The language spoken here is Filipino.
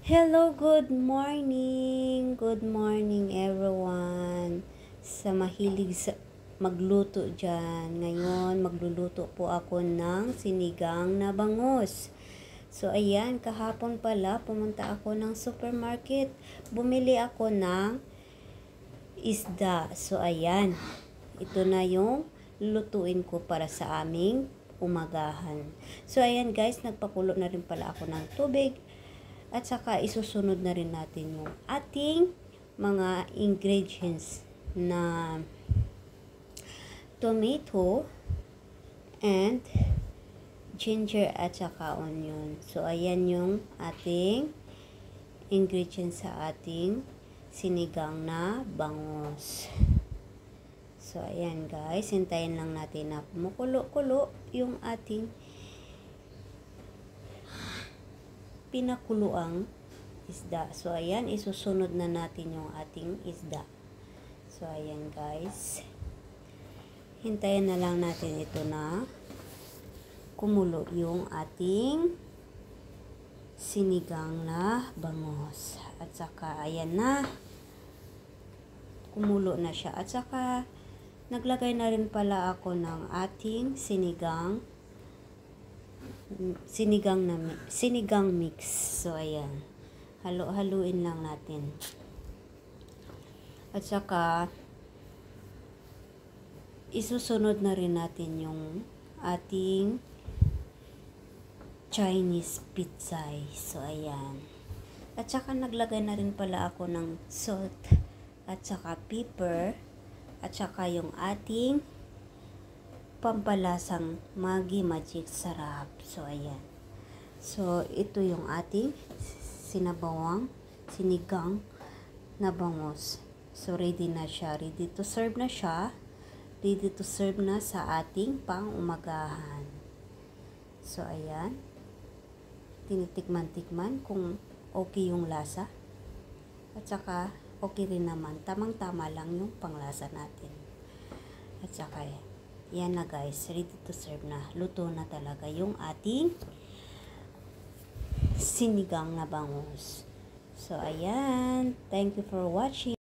Hello, good morning. Good morning everyone. Sa mahilig sa magluto dyan. Ngayon, magluluto po ako ng sinigang na bangus. So, ayan, kahapon pala, pumunta ako ng supermarket. Bumili ako ng isda. So, ayan, ito na yung lutuin ko para sa aming umagahan. So, ayan guys, nagpakulo na rin pala ako ng tubig. At saka isusunod na rin natin yung ating mga ingredients na tomato and ginger at saka onion. So, ayan yung ating ingredients sa ating sinigang na bangus. So, ayan guys, hintayin lang natin na kumukulo-kulo yung ating pinakuluang isda. So, ayan, isusunod na natin yung ating isda. So, ayan guys. Hintayin na lang natin ito na kumulo yung ating sinigang na bangus. At saka, ayan na. Kumulo na siya. At saka, naglagay na rin pala ako ng ating sinigang mix. So, ayan. Halo-haluin lang natin. At saka, isusunod na rin natin yung ating Chinese pizza. So, ayan. At saka, naglagay na rin pala ako ng salt at saka pepper at saka yung ating pampalasang Maggi Magic Sarap. So, ayan. So, ito yung ating sinigang na bangus. So, ready na siya. Ready to serve na siya. Ready to serve na sa ating pang-umagahan. So, ayan. Tinitikman-tikman kung okay yung lasa. At saka, okay rin naman. Tamang-tama lang yung panglasa natin. At saka, yan na guys, ready to serve na. Luto na talaga yung ating sinigang na bangus. So, ayan. Thank you for watching.